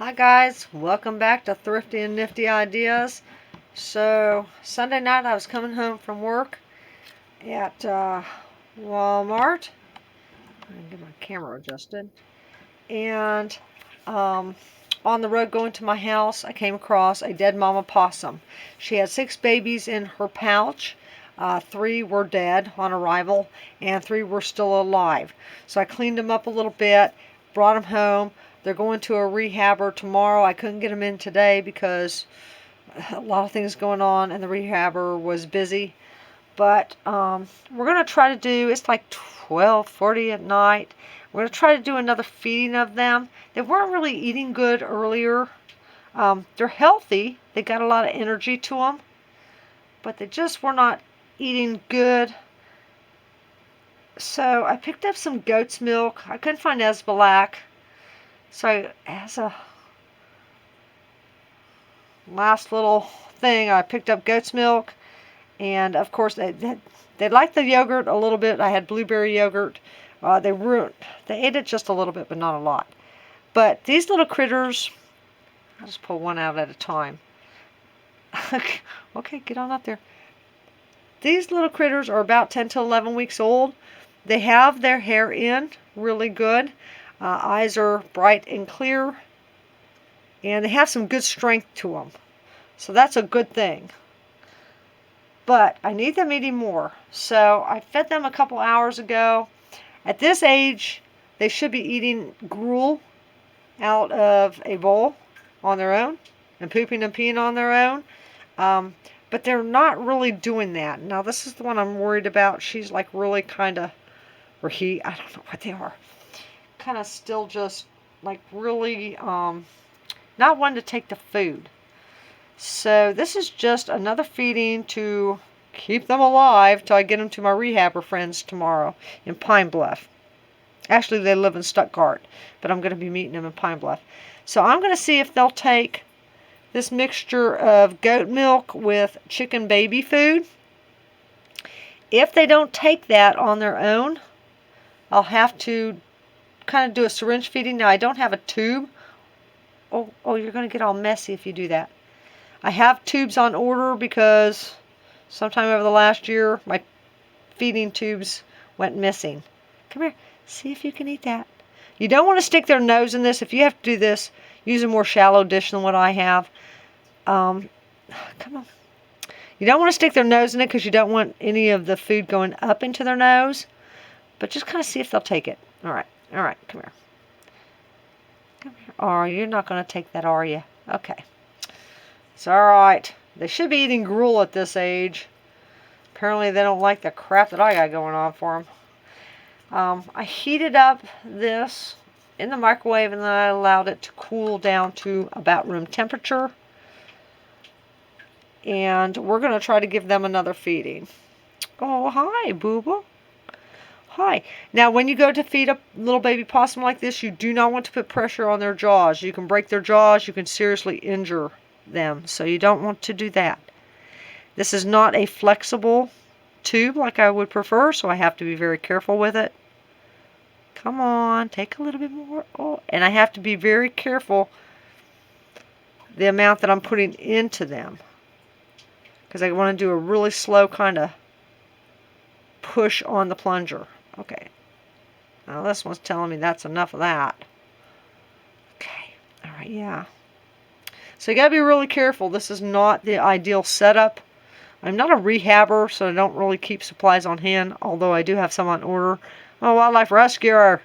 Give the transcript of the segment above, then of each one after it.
Hi guys, welcome back to Thrifty and Nifty Ideas. So Sunday night I was coming home from work at Walmart. I'm going to get my camera adjusted. And on the road going to my house, I came across a dead mama possum. She had 6 babies in her pouch. 3 were dead on arrival and 3 were still alive. So I cleaned them up a little bit, brought them home. They're going to a rehabber tomorrow. I couldn't get them in today because a lot of things going on and the rehabber was busy. But we're going to try to do, it's like 12:40 at night. We're going to try to do another feeding of them. They weren't really eating good earlier. They're healthy. They got a lot of energy to them. But they just were not eating good. So I picked up some goat's milk. I couldn't find Esbalac. So as a last little thing, I picked up goat's milk. And of course, they liked the yogurt a little bit. I had blueberry yogurt. They ate it just a little bit, but not a lot. But these little critters, I'll just pull one out at a time. Okay, get on up there. These little critters are about 10 to 11 weeks old. They have their hair in really good. Eyes are bright and clear. And they have some good strength to them. So that's a good thing. But I need them eating more. So I fed them a couple hours ago. At this age, they should be eating gruel out of a bowl on their own and pooping and peeing on their own. But they're not really doing that. Now, this is the one I'm worried about. She's like really kind of, or he, I don't know what they are. Kind of still just like really not wanting to take the food. So this is just another feeding to keep them alive till I get them to my rehabber friends tomorrow in Pine Bluff. Actually, they live in Stuttgart, but I'm going to be meeting them in Pine Bluff. So I'm going to see if they'll take this mixture of goat milk with chicken baby food. If they don't take that on their own, I'll have to kind of do a syringe feeding. Now, I don't have a tube. Oh, you're going to get all messy if you do that. I have tubes on order because sometime over the last year, my feeding tubes went missing. Come here. See if you can eat that. You don't want to stick their nose in this. If you have to do this, use a more shallow dish than what I have. Come on. You don't want to stick their nose in it because you don't want any of the food going up into their nose. But just kind of see if they'll take it. All right, come here. Come here. Oh, you're not going to take that, are you? Okay. It's all right. They should be eating gruel at this age. Apparently they don't like the crap that I got going on for them. I heated up this in the microwave and then I allowed it to cool down to about room temperature. And we're going to try to give them another feeding. Oh, hi, Booba. Hi. Now, when you go to feed a little baby possum like this, you do not want to put pressure on their jaws. You can break their jaws. You can seriously injure them. So you don't want to do that. This is not a flexible tube like I would prefer, so I have to be very careful with it. Come on, take a little bit more. Oh, and I have to be very careful the amount that I'm putting into them, because I want to do a really slow kind of push on the plunger. Okay. Now this one's telling me that's enough of that. Okay. All right, yeah. So you got to be really careful. This is not the ideal setup. I'm not a rehabber, so I don't really keep supplies on hand, although I do have some on order. I'm a wildlife rescuer,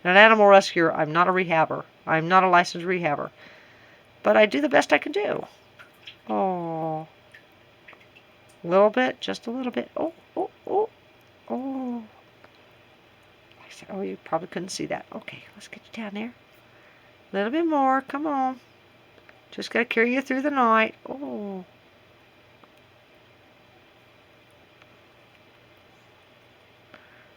an animal rescuer. I'm not a rehabber. I'm not a licensed rehabber. But I do the best I can do. Oh. A little bit, just a little bit. Oh. Oh, you probably couldn't see that. Okay, let's get you down there. A little bit more. Come on. Just got to carry you through the night. Oh.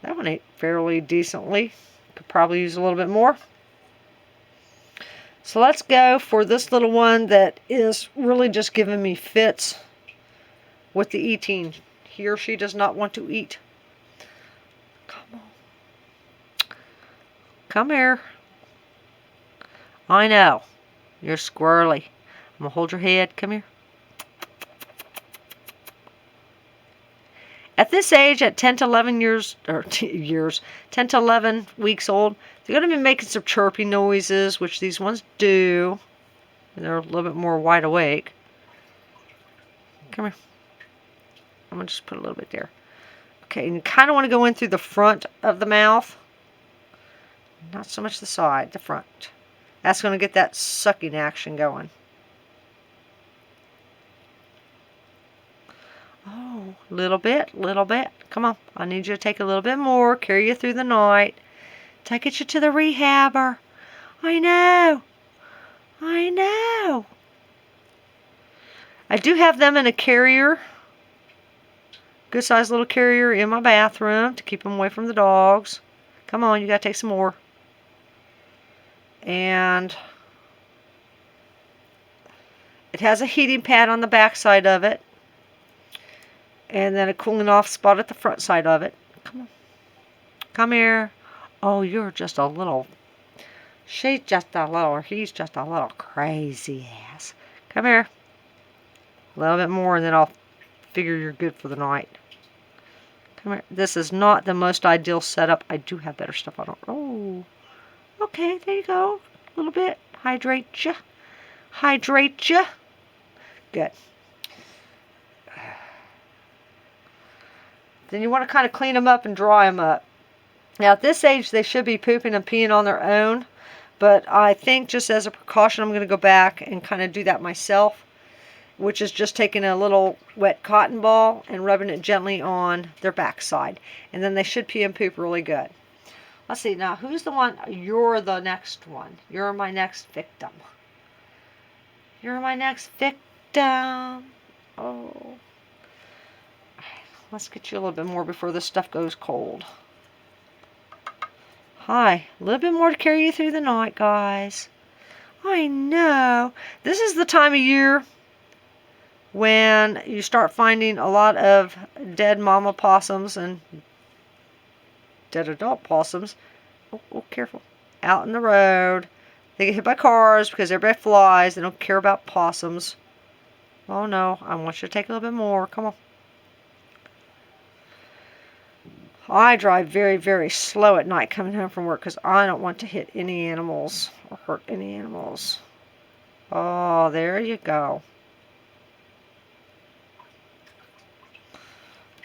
That one ate fairly decently. Could probably use a little bit more. So let's go for this little one that is really just giving me fits with the eating. He or she does not want to eat. Come on. Come here. I know. You're squirrely. I'm going to hold your head. Come here. At this age, at 10 to 11 years, 10 to 11 weeks old, they're going to be making some chirpy noises, which these ones do. And they're a little bit more wide awake. Come here. I'm going to just put a little bit there. Okay, and you kind of want to go in through the front of the mouth. Not so much the side, the front. That's going to get that sucking action going. Oh, little bit, little bit. Come on, I need you to take a little bit more. Carry you through the night. Take you to the rehabber. I know. I know. I do have them in a carrier. Good sized little carrier in my bathroom to keep them away from the dogs. Come on, you got to take some more. And it has a heating pad on the back side of it. And then a cooling off spot at the front side of it. Come on. Come here. Oh, you're just a little... She's just a little... He's just a little crazy ass. Come here. A little bit more and then I'll figure you're good for the night. Come here. This is not the most ideal setup. I do have better stuff on it. Oh. Okay, there you go. A little bit. Hydrate ya. Hydrate ya. Good. Then you want to kind of clean them up and dry them up. Now at this age they should be pooping and peeing on their own, but I think just as a precaution I'm going to go back and kind of do that myself, which is just taking a little wet cotton ball and rubbing it gently on their backside. And then they should pee and poop really good. Let's see, now who's the one? You're the next one. You're my next victim. You're my next victim. Oh. Let's get you a little bit more before this stuff goes cold. Hi. A little bit more to carry you through the night, guys. I know. This is the time of year when you start finding a lot of dead mama possums and dead adult possums. Oh, careful. Out in the road. They get hit by cars because everybody flies. They don't care about possums. Oh, no. I want you to take a little bit more. Come on. I drive very, very slow at night coming home from work because I don't want to hit any animals or hurt any animals. Oh, there you go.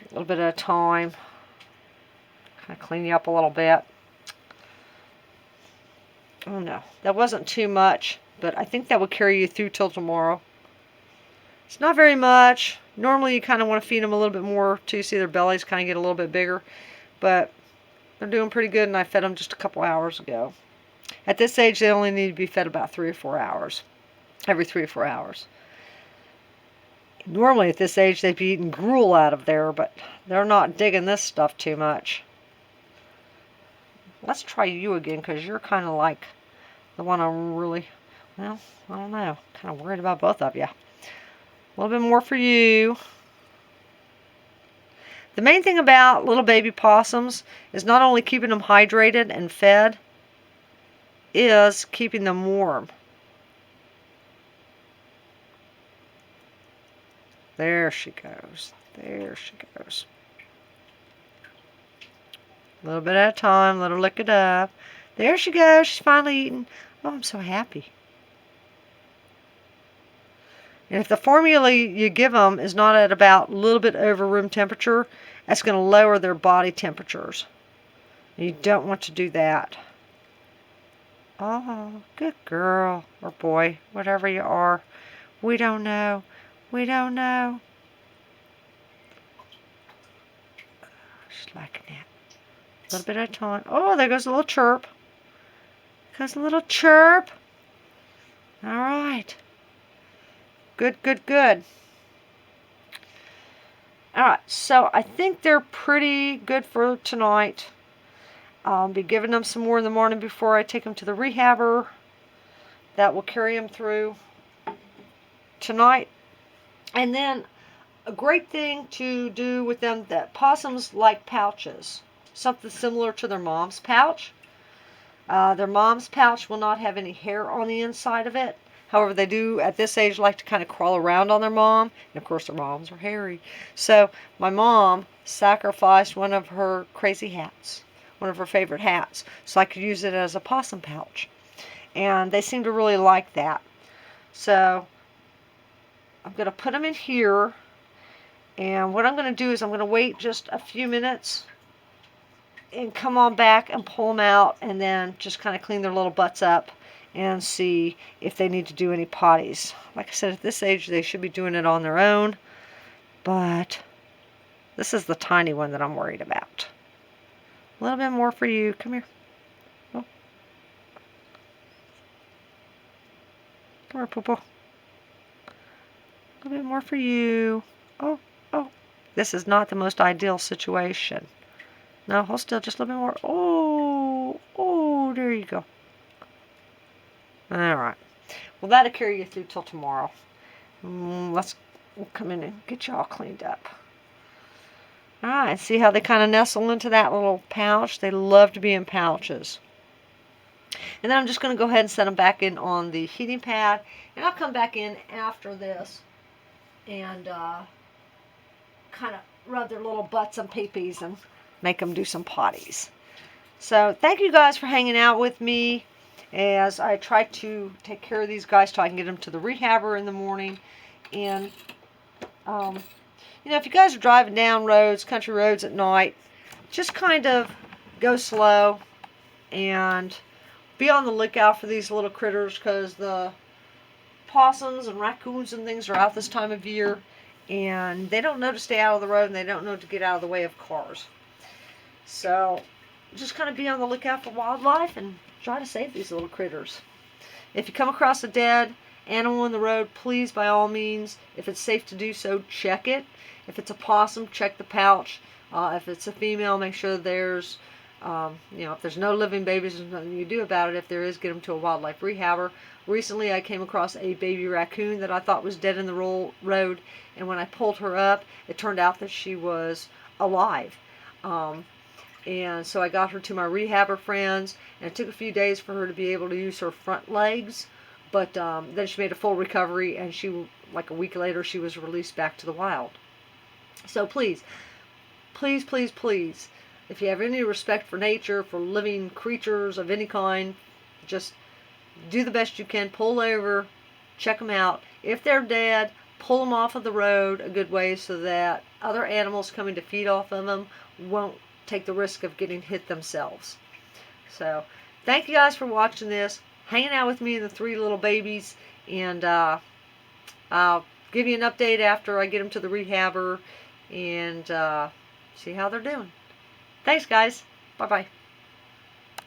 A little bit at a time. Kind of clean you up a little bit. Oh no, that wasn't too much, but I think that would carry you through till tomorrow. It's not very much. Normally you kind of want to feed them a little bit more too. See their bellies kind of get a little bit bigger. But they're doing pretty good, and I fed them just a couple hours ago. At this age, they only need to be fed about 3 or 4 hours. Every 3 or 4 hours. Normally at this age, they'd be eating gruel out of there, but they're not digging this stuff too much. Let's try you again, because you're kind of like the one I'm really, well, I don't know. Kind of worried about both of you. A little bit more for you. The main thing about little baby possums is not only keeping them hydrated and fed, is keeping them warm. There she goes. There she goes. A little bit at a time. Let her lick it up. There she goes. She's finally eating. Oh, I'm so happy. And if the formula you give them is not at about a little bit over room temperature, that's going to lower their body temperatures. You don't want to do that. Oh, good girl or boy, whatever you are. We don't know. We don't know. She's liking that. A little bit at a time. Oh, there goes a little chirp. Goes a little chirp. All right. Good, good, good. Alright, so I think they're pretty good for tonight. I'll be giving them some more in the morning before I take them to the rehabber. That will carry them through tonight. And then a great thing to do with them, that possums like pouches. Something similar to their mom's pouch. Their mom's pouch will not have any hair on the inside of it. However, they do at this age like to kind of crawl around on their mom. And of course, their moms are hairy. So my mom sacrificed one of her crazy hats, one of her favorite hats, so I could use it as a possum pouch. And they seem to really like that. So I'm going to put them in here. And what I'm going to do is I'm going to wait just a few minutes and come on back and pull them out and then just kind of clean their little butts up and see if they need to do any potties. Like I said, at this age they should be doing it on their own, but this is the tiny one that I'm worried about. A little bit more for you. Come here. Oh. Come here, Poo-Poo. A little bit more for you. Oh, oh. This is not the most ideal situation. No, hold still, just a little bit more. Oh, oh, there you go. All right. Well, that'll carry you through till tomorrow. We'll come in and get you all cleaned up. All right, see how they kind of nestle into that little pouch? They love to be in pouches. And then I'm just going to go ahead and set them back in on the heating pad. And I'll come back in after this and kind of rub their little butts and peepees and make them do some potties. So thank you guys for hanging out with me as I try to take care of these guys so I can get them to the rehabber in the morning. And you know, if you guys are driving down roads, country roads at night, just kind of go slow and be on the lookout for these little critters, because the possums and raccoons and things are out this time of year and they don't know to stay out of the road and they don't know to get out of the way of cars. So just kind of be on the lookout for wildlife and try to save these little critters. If you come across a dead animal in the road, please, by all means, if it's safe to do so, check it. If it's a possum, check the pouch. If it's a female, make sure there's, if there's no living babies, there's nothing you do about it. If there is, get them to a wildlife rehabber. Recently, I came across a baby raccoon that I thought was dead in the road, and when I pulled her up, it turned out that she was alive. And so I got her to my rehabber friends, and it took a few days for her to be able to use her front legs, but then she made a full recovery, and like a week later, she was released back to the wild. So please, please, please, please, if you have any respect for nature, for living creatures of any kind, just do the best you can. Pull over, check them out. If they're dead, pull them off of the road a good way so that other animals coming to feed off of them won't take the risk of getting hit themselves. So thank you guys for watching this, hanging out with me and the three little babies, and I'll give you an update after I get them to the rehabber and see how they're doing. Thanks guys. Bye bye.